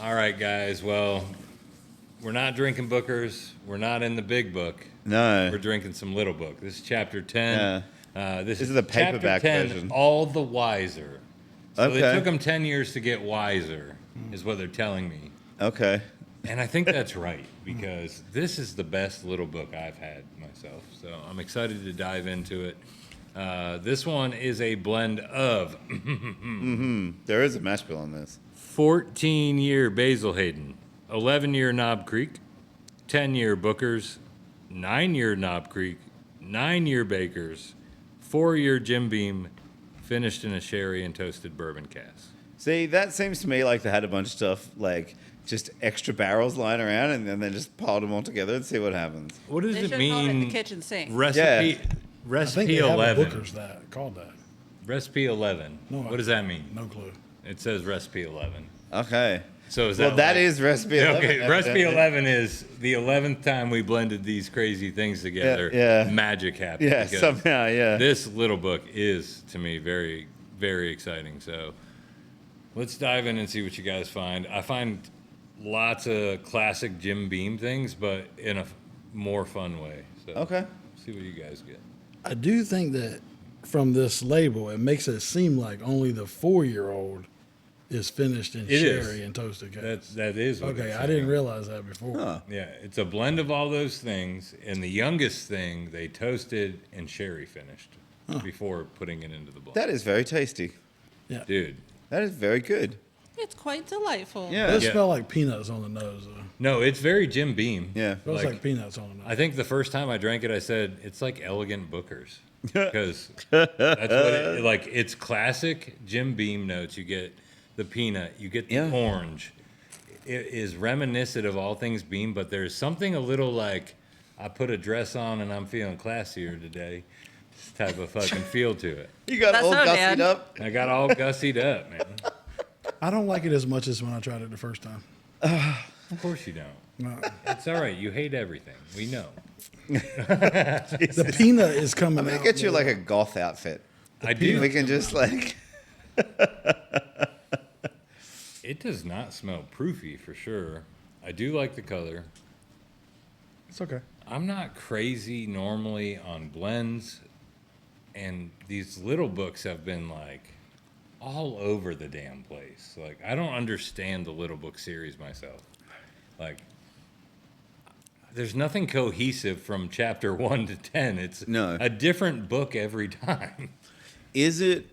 All right, guys. Well, we're not drinking Booker's. We're not in the big book. No. We're drinking some little book. This is chapter 10. This is the chapter paperback 10, version. All the Wiser. So Okay. they took them 10 years to get wiser, is what they're telling me. Okay. And I think that's right, because this is the best little book I've had myself. So I'm excited to dive into it. This one is a blend of There is a mash bill on this. 14-year Basil Hayden, 11-year Knob Creek, 10-year Booker's, 9-year Knob Creek, 9-year Baker's, 4-year Jim Beam, finished in a sherry and toasted bourbon cask. See, that seems to me like they had a bunch of stuff, like just extra barrels lying around, and then they just piled them all together and see what happens. What does They it should call it mean? the kitchen sink. Recipe, Yeah. I think recipe they have a 11. Booker's called that. Recipe 11. No, What does that mean? No clue. It says recipe 11. Okay. So is Well, that that like- is recipe 11. Okay, recipe evidently. 11 is the 11th time we blended these crazy things together. Yeah. Magic happened. Yeah, because somehow, yeah. This little book is, to me, very, very exciting. So let's dive in and see what you guys find. I find lots of classic Jim Beam things, but in a more fun way. So Okay. see what you guys get. I do think that from this label, it makes it seem like only the 4-year-old is finished in It sherry is. and toasted cask. That is what Okay, it's I didn't saying. realize that before. Huh. Yeah, it's a blend of all those things, and the youngest thing they toasted and sherry finished before putting it into the blend. That is very tasty. Dude, That is very good. It's quite delightful. It Yeah. does Yeah. smell like peanuts on the nose, though. no, it's very Jim Beam. Yeah. It smells Like- like peanuts on the nose. I think the first time I drank it, I said it's like elegant Booker's because that's what it, like. It's classic Jim Beam notes. You get the peanut, you get the Yeah. orange. It is reminiscent of all things Beam, but there's something a little like I put a dress on and I'm feeling classier today. This type of fucking feel to it. You got That's all so, gussied Dad. up. I got all gussied up, man. I don't like it as much as when I tried it the first time. Of course you don't. No. It's all right. You hate everything. We know. The peanut is coming I'm out. gonna get you more. like a goth outfit. I do. We can just like. It does not smell proofy for sure. I do like the color. It's okay. I'm not crazy normally on blends, and these little books have been like all over the damn place. Like, I don't understand the little book series myself. Like, there's nothing cohesive from chapter 1 to 10. It's No. a different book every time. Is it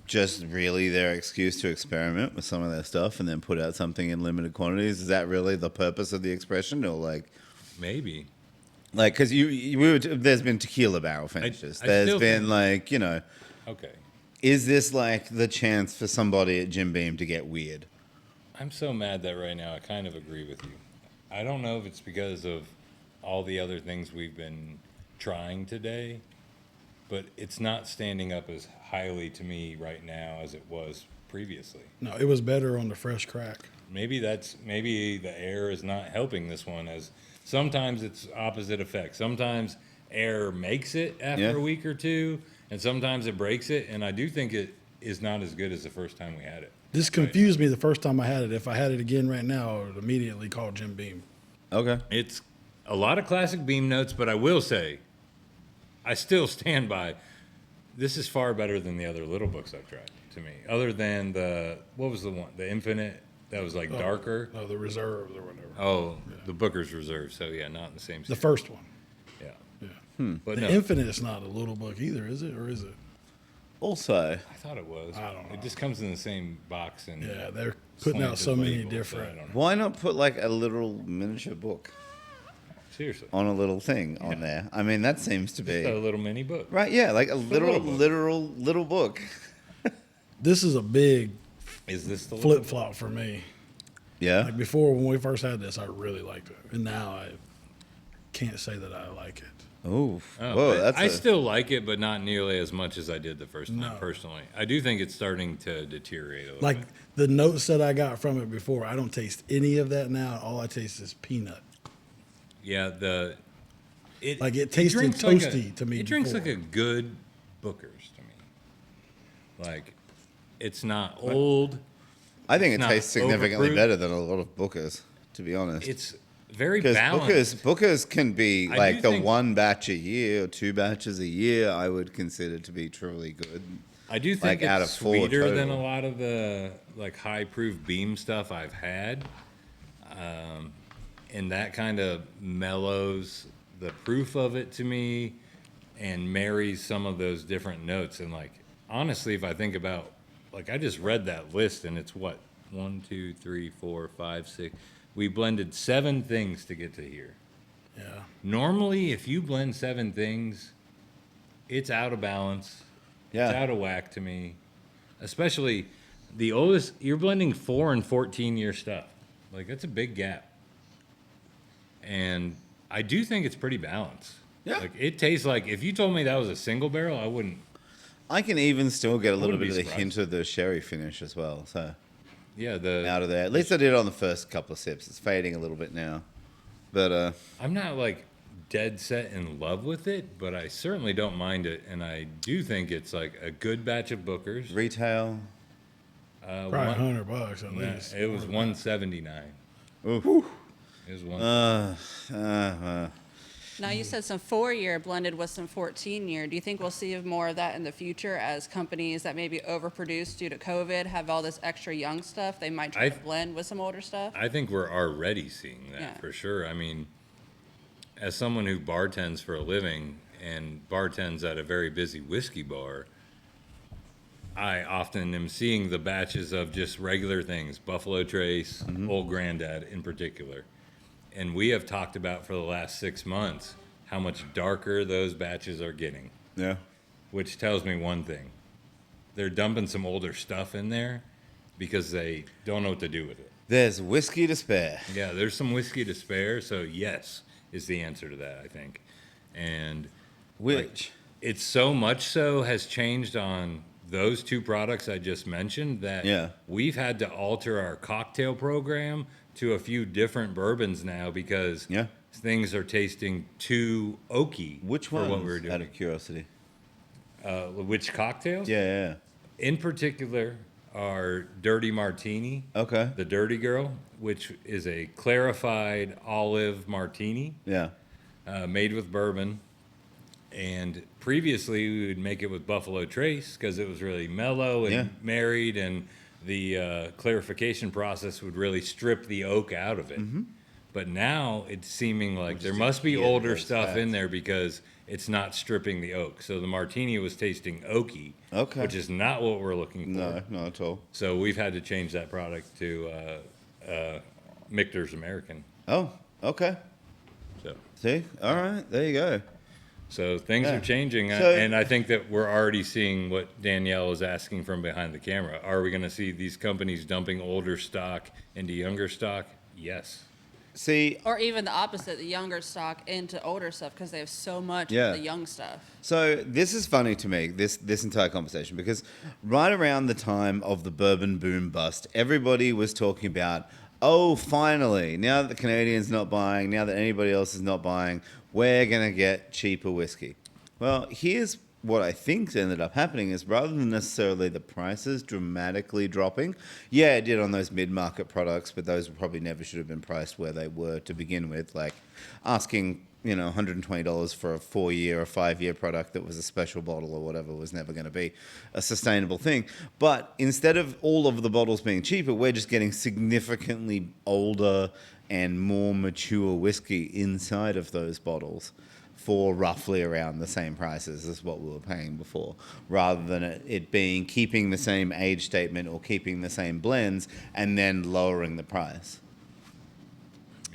just really their excuse to experiment with some of their stuff and then put out something in limited quantities? Is that really the purpose of the expression, or Maybe. because there's been tequila barrel finishes. I There's still been think- like Okay. is this like the chance for somebody at Jim Beam to get weird? I'm so mad that right now I kind of agree with you. I don't know if it's because of all the other things we've been trying today, but it's not standing up as highly to me right now as it was previously. No, it was better on the fresh crack. Maybe the air is not helping this one, as sometimes it's opposite effect. Sometimes air makes it after Yeah. a week or two, and sometimes it breaks it, and I do think it is not as good as the first time we had it. This confused me the first time I had it. If I had it again right now, I would immediately call Jim Beam. Okay. It's a lot of classic Beam notes, but I will say, I still stand by, this is far better than the other little books I've tried, to me. Other than what was the one? The Infinite, that was like darker. No, the reserves or whatever. Oh, the Booker's Reserve. So yeah, not in the same The series. first one. Yeah. Yeah. But The no, Infinite is not a little book either, is it? Or is it? Also, I thought it was. I don't know. It just comes in the same box and Yeah, they're putting out so slanted many label, so I different. don't know. why not put like a literal miniature book Seriously. on a little thing on there? I mean, that seems to Just a be little mini book. right. Yeah, like a little book. literal book. This is a big Is this the flip flop for me. Yeah. Like before, when we first had this, I really liked it, and now I can't say that I like it. Oh, Oh, whoa, that's I still like it, but not nearly as much as I did the first time, No. personally. I do think it's starting to deteriorate a little Like bit. the notes that I got from it before, I don't taste any of that now. All I taste is peanut. Yeah, Like, it tasted drinks toasty to me It drinks before. like a good Booker's to me. Like, it's not old. I think it not tastes significantly overproof. better than a lot of Booker's, to be honest. It's very Because balanced. Booker's can be I like do the think- one batch a year or 2 batches a year. I would consider to be truly good. I do like, think out it's of 4 sweeter than a total. lot of the like high proof beam stuff I've had, and that kind of mellows the proof of it to me, and marries some of those different notes. And like honestly, if I think about like I just read that list, and it's what 1, 2, 3, 4, 5, 6. We blended 7 things to get to here. Yeah. Normally, if you blend 7 things, it's out of balance. Yeah. It's out of whack to me. Especially the oldest, you're blending 4 and 14-year stuff. Like, that's a big gap. And I do think it's pretty balanced. Yeah. Like, it tastes like, if you told me that was a single barrel, I wouldn't. I can even still get a little wouldn't bit be of the surprised. hint of the sherry finish as well. So Yeah, out of there. At least I did on the first couple of sips. It's fading a little bit now. But I'm not like dead set in love with it, but I certainly don't mind it. And I do think it's like a good batch of Bookers. retail. Probably $100 at least. It was 179. Ooh. It was one. Now you said some 4-year blended with some 14-year. Do you think we'll see more of that in the future as companies that maybe overproduced due to COVID have all this extra young stuff? They might try to blend with some older stuff. I think we're already seeing that Yeah. for sure. I mean, as someone who bartends for a living and bartends at a very busy whiskey bar, I often am seeing the batches of just regular things, Buffalo Trace, Old Grandad in particular. And we have talked about for the last 6 months how much darker those batches are getting, Yeah. which tells me one thing. They're dumping some older stuff in there because they don't know what to do with it. There's whiskey to spare. Yeah, there's some whiskey to spare, so yes is the answer to that, I think. And Which? it's so much so has changed on those 2 products I just mentioned that Yeah. we've had to alter our cocktail program to a few different bourbons now because Yeah. things are tasting too oaky Which for one? what we're doing. Out of curiosity. Which cocktails? Yeah. In particular, our Dirty Martini, Okay. the Dirty Girl, which is a clarified olive martini. Yeah. Made with bourbon. And previously, we would make it with Buffalo Trace because it was really mellow and Yeah. married, and the clarification process would really strip the oak out of it. But now it's seeming like there is must the be key of older those stuff in fats. there because it's not stripping the oak. So the martini was tasting oaky, Okay. which is not what we're looking for. No, not at all. So we've had to change that product to Michter's American. Oh, okay. So. See? All right. There you go. So things Yeah. are changing, So- and I think that we're already seeing what Danielle is asking from behind the camera. Are we going to see these companies dumping older stock into younger stock? Yes. See, Or even the opposite, the younger stock into older stuff because they have so much Yeah. of the young stuff. so this is funny to me, this entire conversation, because right around the time of the bourbon boom bust, everybody was talking about, oh, finally, now that the Canadians not buying, now that anybody else is not buying, we're going to get cheaper whiskey. Well, here's what I think ended up happening is rather than necessarily the prices dramatically dropping, yeah, it did on those mid-market products, but those probably never should have been priced where they were to begin with, like asking, $120 for a 4-year or 5-year product that was a special bottle or whatever was never going to be a sustainable thing. But instead of all of the bottles being cheaper, we're just getting significantly older and more mature whiskey inside of those bottles for roughly around the same prices as what we were paying before, rather than it being keeping the same age statement or keeping the same blends and then lowering the price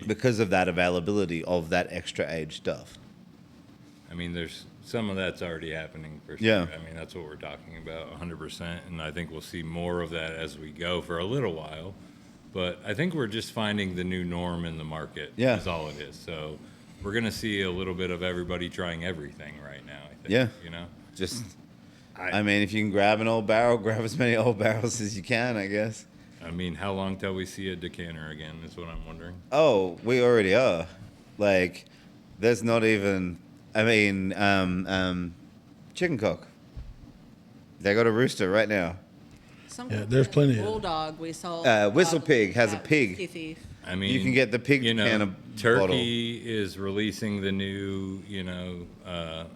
because of that availability of that extra age stuff. I mean, there's some of that's already happening for sure. Yeah. I mean, that's what we're talking about 100%. And I think we'll see more of that as we go for a little while. But I think we're just finding the new norm in the market Yeah. is all it is. So we're going to see a little bit of everybody trying everything right now, I think. Yeah. Just, I mean, if you can grab an old barrel, grab as many old barrels as you can, I guess. I mean, how long till we see a decanter again is what I'm wondering. Oh, we already are. Like, there's not even. I mean, chicken cock. They got a rooster right now. Some there's plenty of- Bulldog we saw. Whistle Pig has a pig. Whiskey Thief. I mean, You can get the pig can of Turkey is releasing the new,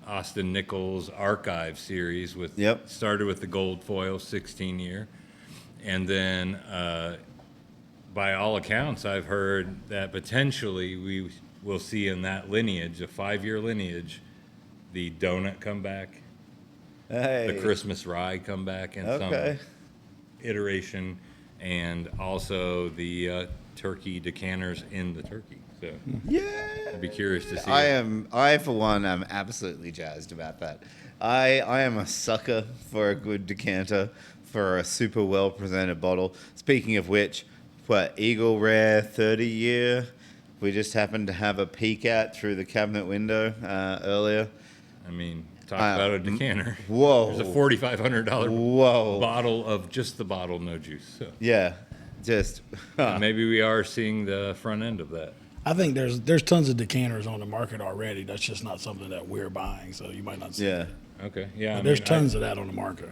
Austin Nichols archive series with Yep. started with the gold foil 16 year, and then by all accounts, I've heard that potentially we will see in that lineage, a 5-year lineage, the donut come back, Hey. the Christmas rye come back in Okay. some iteration, and also the turkey decanters in the turkey. So Yeah. I'd be curious to see. I for one am absolutely jazzed about that. I am a sucker for a good decanter, for a super well presented bottle. Speaking of which, Eagle Rare 30 year, we just happened to have a peek at through the cabinet window earlier. I mean, talk about a decanter. Whoa. There's a $4,500 Whoa. bottle of just the bottle, no juice. So Yeah. Just maybe we are seeing the front end of that. I think there's tons of decanters on the market already. That's just not something that we're buying, so you might not see. yeah. Okay, yeah. There's tons of that on the market,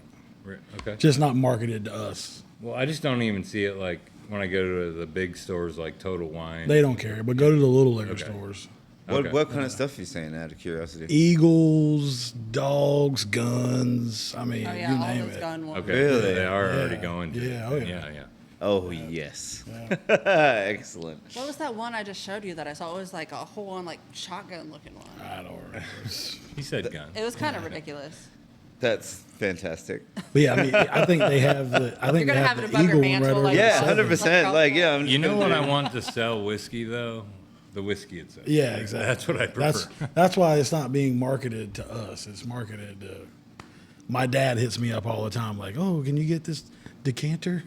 Okay. just not marketed to us. Well, I just don't even see it like when I go to the big stores like Total Wine. They don't care, but go to the little liquor Okay. stores. Okay. What kind of stuff are you saying out of curiosity? Eagles, dogs, guns. I mean, Oh yeah, you all name those it. gun ones. Okay, Really? they are already Yeah. going to. Yeah, oh, yeah. Yeah. Oh, yes. Excellent. What was that one I just showed you that I saw? It was like a whole on like shotgun looking one. I don't remember. He said gun. It was kind of ridiculous. That's fantastic. But yeah, I mean, I think they have the. I think You're they gonna have have it the above your eagle one mantle, right like- over Yeah, the 100%. seven. Like, yeah. You know what I want to sell whiskey though? The whiskey itself. Yeah, exactly. That's what I prefer. That's why it's not being marketed to us. It's marketed to. My dad hits me up all the time, like, "Oh, can you get this decanter?"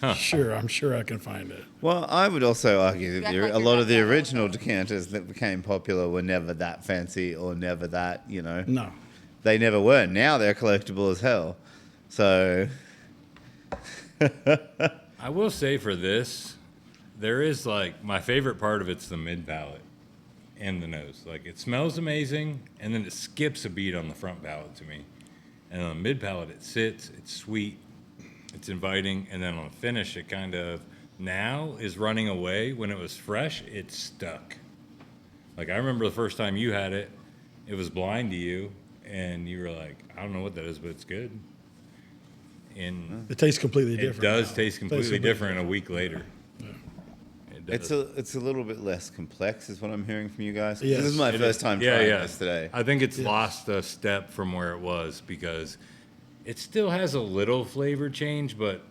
Like, sure, I'm sure I can find it. Well, I would also argue that act like a you're lot not of the that original old. decanters that became popular were never that fancy or never that, No, they never were. Now they're collectible as hell. So, I will say for this, there is like my favorite part of it's the mid palate and the nose. Like it smells amazing, and then it skips a beat on the front palate to me. And on the mid palate, it sits, it's sweet, it's inviting, and then on the finish, it kind of now is running away. When it was fresh, it's stuck. Like I remember the first time you had it, it was blind to you, and you were like, I don't know what that is, but it's good. And it tastes completely it different. does now. taste completely different a week later. It does. it's a little bit less complex, is what I'm hearing from you guys. Yes. This is my It first is. time Yeah, trying yeah. this today. I think it's lost a step from where it was because it still has a little flavor change, but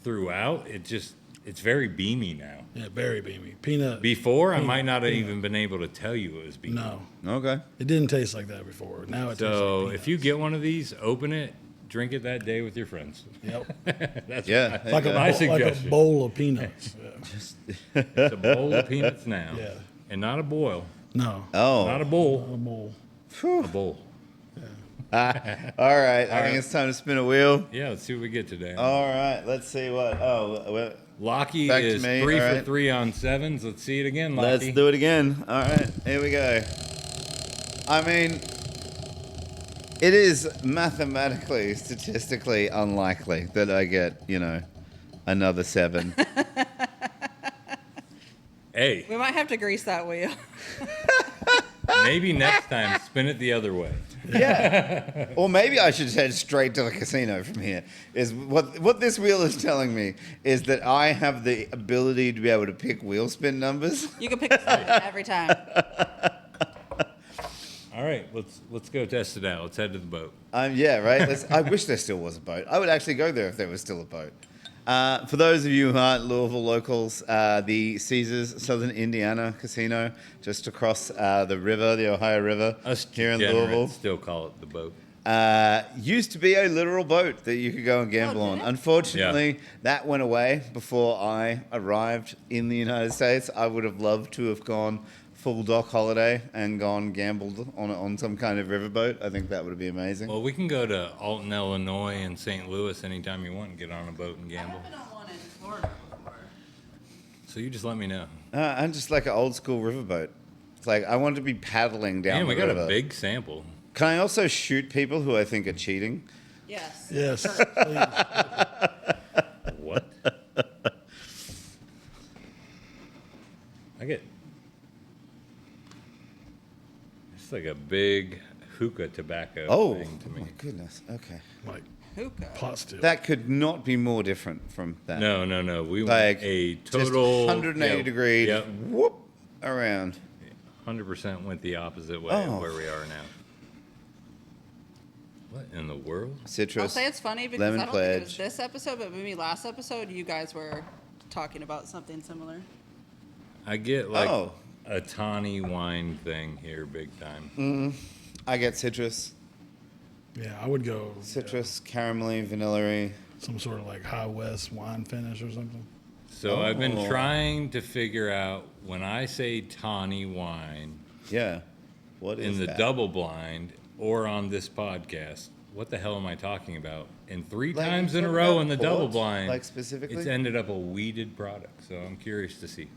throughout it's very beamy now. Yeah, very beamy. Peanut. Before, I might not have even been able to tell you it was beamy. No, Okay. it didn't taste like that before. Now it tastes So like if you get one of these, open it, drink it that day with your friends. Yep. That's Yeah. Like, My like a suggestion. bowl of peanuts. Yeah. It's a bowl of peanuts now, Yeah. and not a boil, No. not a Oh. bowl, A bowl. a bowl. All right. I think it's time to spin a wheel. Yeah, let's see what we get today. All right. Let's see what. Oh, well, Lockie Back to is me, 3 all for right. 3 on sevens. Let's see it again, Lockie. let's do it again. All right. Here we go. I mean, it is mathematically, statistically unlikely that I get, another 7. Hey, We might have to grease that wheel. maybe next time spin it the other way. Yeah. Or maybe I should head straight to the casino from here. Is what this wheel is telling me is that I have the ability to be able to pick wheel spin numbers. You can pick the same every time. All right, let's go test it out. Let's head to the boat. Yeah, right. I wish there still was a boat. I would actually go there if there was still a boat. For those of you who aren't Louisville locals, the Caesars Southern Indiana Casino, just across the river, the Ohio River, Us here in degenerates Louisville, still call it the boat. used to be a literal boat that you could go and gamble Oh, on. did it? Unfortunately, that went away before I arrived in the United States. I would have loved to have gone full dock holiday and gone gambled on some kind of riverboat. I think that would be amazing. Well, we can go to Alton, Illinois, and St. Louis anytime you want and get on a boat and I've gamble. been on one in Florida before. So you just let me know. I'm just like an old school riverboat. It's like I want to be paddling down Man, the we got river. a big sample. Can I also shoot people who I think are cheating? Yes. Yes. Please. I get. It's like a big hookah tobacco Oh, thing to me. my goodness. Okay. Like Hookah. pot still. That could not be more different from that. No. We Like went a just total 180 degree. Yep. Whoop around. 100% went the opposite way Oh. of where we are now. What in the world? Citrus. I'll say it's funny because lemon I don't think it was pledge. this episode, but maybe last episode you guys were talking about something similar. I get like Oh. a tawny wine thing here, big time. I get citrus. Yeah, I would go Citrus, caramelly, vanilla-y. some sort of like high west wine finish or something. So I've been Oh. trying to figure out when I say tawny wine Yeah. What is in the that? double blind or on this podcast, what the hell am I talking about? And three Like, times you in a talking row about in the double port? blind, Like, specifically? it's ended up a weeded product. So I'm curious to see.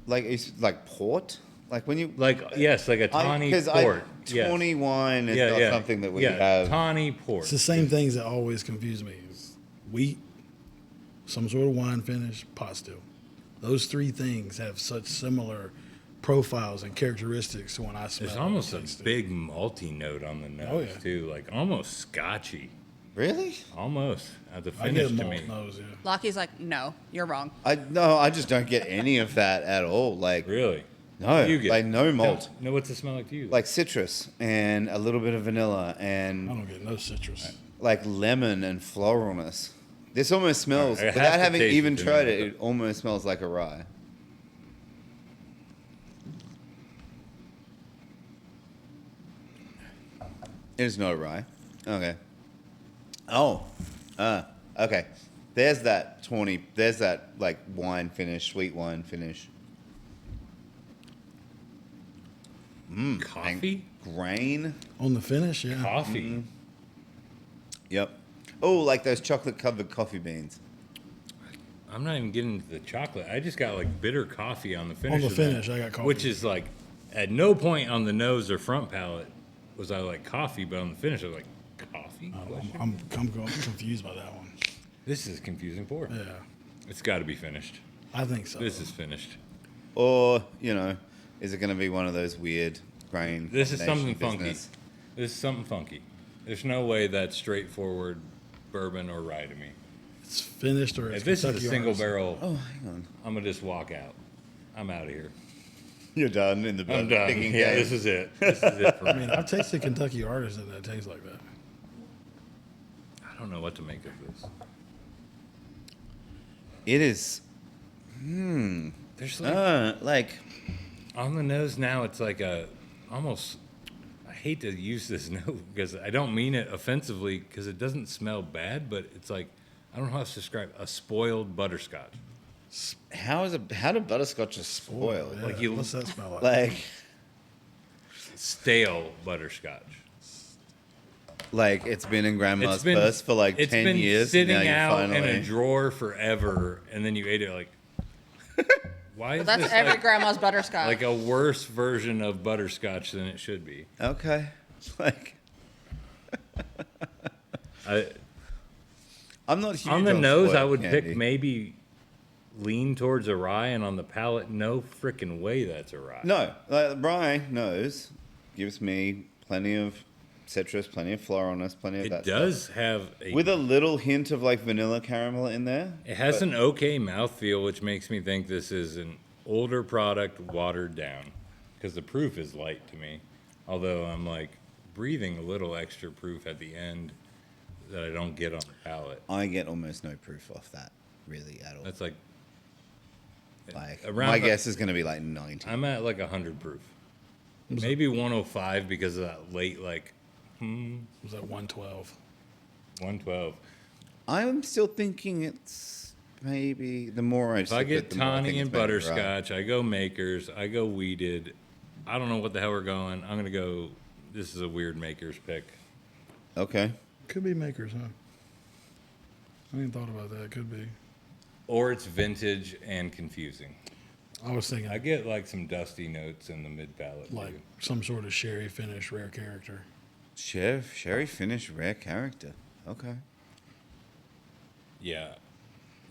Like, it's like port? Like when you... Like yes, like a tawny port. Yes. Tawny wine is not something that we have. Tawny port. It's the same things that always confuse me. It's wheat, some sort of wine finish, pot still. Those three things have such similar profiles and characteristics when I smell. There's it. almost a Taste it. big malty note on the nose Oh, yeah. too, like almost scotchy. Really? Almost at the I finish get to malt me. nose, yeah. Lockie's like, no, you're wrong. No, I just don't get any of that at all. Like, Really? no, What do you get? like no malt. No, what's it smell like to you? Like citrus and a little bit of vanilla I and don't get no citrus. like lemon and floralness. This almost smells, I have without to having taste even it to tried know. it, it almost smells like a rye. It is not a rye. Okay. Oh. Okay. There's that tawny, there's that like wine finish, sweet wine finish. Coffee? Grain. On the finish, yeah. Coffee. Yep. Oh, like those chocolate covered coffee beans. I'm not even getting into the chocolate. I just got like bitter coffee on the finish. On the of that, finish, I got coffee. Which is like, at no point on the nose or front palate was I like coffee, but on the finish I was like, coffee? I'm confused by that one. This is confusing pour. Yeah, It's got to be finished. I think so. This is finished. Or, you know, is it going to be one of those weird grain? This is something combination funky. business? This is something funky. There's no way that's straightforward bourbon or rye to me. It's finished or it's If this is a Kentucky single artisan. barrel, Oh, hang on. I'm gonna just walk out. I'm out of here. You're done in the I'm done. picking Yeah, game. this is it. This is it for I me. mean, I've tasted Kentucky artisan that tastes like that. I don't know what to make of this. It is. There's like Like, on the nose now. It's like a almost. I hate to use this note because I don't mean it offensively because it doesn't smell bad, but it's like I don't know how to describe a spoiled butterscotch. how do butterscotch is spoiled? Yeah, Like you- what's that smell like? Like, Stale butterscotch. like it's been in grandma's It's been purse for like it's 10 been years. sitting and now out you finally, in a drawer forever, and then you ate it like. Why is But that's this every like, grandma's butterscotch. like a worse version of butterscotch than it should be? Okay. Like, I'm not huge On the nose, I spoiled would candy. pick maybe lean towards a rye, and on the palate, no freaking way that's a rye. No, like rye nose gives me plenty of citrus, plenty of floralness, plenty of It that does stuff. have a. With a little hint of like vanilla caramel in there. It has but- an okay mouthfeel, which makes me think this is an older product watered down, because the proof is light to me. Although I'm like breathing a little extra proof at the end that I don't get on the palate. I get almost no proof off that, really, at all. That's like Like, around my the- guess is going to be like 90. I'm at like 100 proof, maybe 105 because of that late like Was that 112? 112. I'm still thinking it's maybe the more I If I sip it, get the more I tawny think and it's maybe rye. butterscotch, I go Makers, I go Weeded. I don't know what the hell we're going. I'm gonna go. This is a weird Makers pick. Okay. Could be makers, huh? I didn't thought about that. Could be. Or it's vintage and confusing. I was thinking I get like some dusty notes in the mid palate. like too. some sort of sherry finish, rare character. Sherry finish rare character. Okay. Yeah.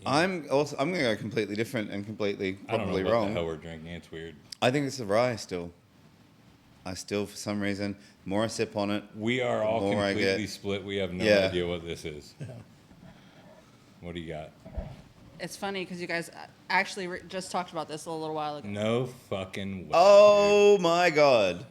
I'm going to go completely different and completely I don't know probably what wrong. the hell we're drinking. It's weird. I think it's the rye still. I still, for some reason, more I sip on it. We are all more I completely get. split. We have no Yeah. idea what this is. What do you got? It's funny because you guys actually just talked about this a little while ago. No fucking way. Oh my God.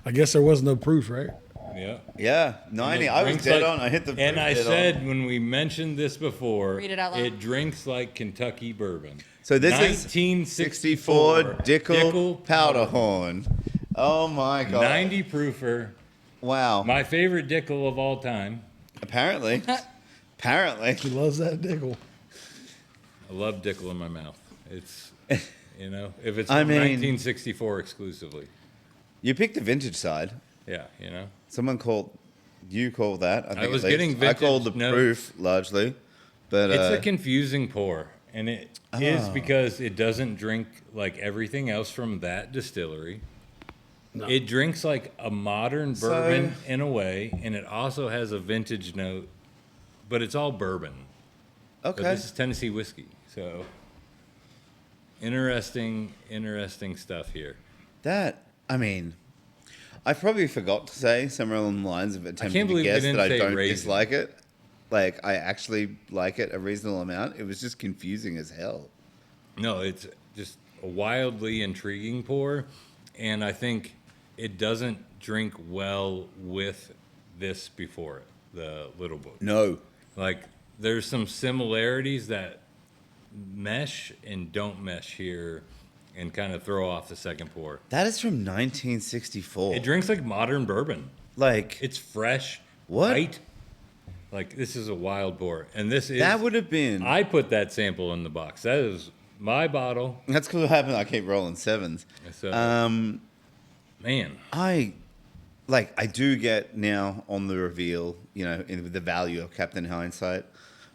I guess there was no proof, right? dude. Yeah. Yeah, And 90. it I was drinks dead like- on. I hit the. And I dead said on. when we mentioned this before, Read it out loud. it drinks like Kentucky bourbon. So this is 1964 Dickel powder horn. Oh my God. 90 proofer. Wow. My favorite Dickel of all time. Apparently. Apparently. He loves that Dickel. I love Dickel in my mouth. It's, you know, if it's I from mean- 1964 exclusively. You picked the vintage side. Yeah, you know. Someone called. You called that. I think was at least. getting I called the vintage notes. proof largely, but It's a confusing pour, and it is because it doesn't drink like everything else from that distillery. No. It drinks like a modern So- bourbon in a way, and it also has a vintage note, but it's all bourbon. But okay. this is Tennessee whiskey, so interesting stuff here. That I mean, I probably forgot to say somewhere along the lines of attempting to believe we guess didn't that I say don't raisin. dislike it. Like I actually like it a reasonable amount. It was just confusing as hell. No, it's just a wildly intriguing pour, and I think it doesn't drink well with this before it, the Little Book. No. Like, there's some similarities that mesh and don't mesh here and kind of throw off the second pour. That is from 1964. It drinks like modern bourbon. Like It's fresh, What? light. Like, this is a wild pour. And this is... that would have been. I put that sample in the box. That is my bottle. That's what happened. I keep rolling sevens. So, man. I do get now on the reveal, you know, in the value of Captain Hindsight,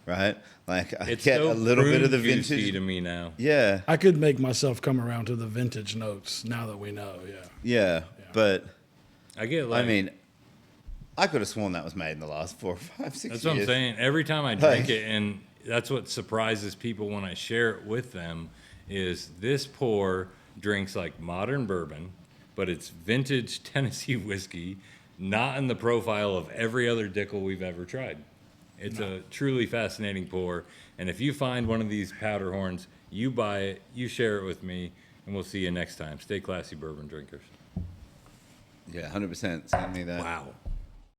right? Like I It's get so a little bit of the prune juicy vintage. to me now. Yeah, I could make myself come around to the vintage notes now that we know. Yeah. yeah, but I get like... I mean, I could have sworn that was made in the last 4 or 5, 6 That's years. what I'm saying. Every time I drink Like- it, and that's what surprises people when I share it with them, is this pour drinks like modern bourbon, but it's vintage Tennessee whiskey, not in the profile of every other Dickel we've ever tried. It's a truly fascinating pour, and if you find one of these powder horns, you buy it, you share it with me, and we'll see you next time. Stay classy, bourbon drinkers. Yeah, 100%. Send me that. Wow.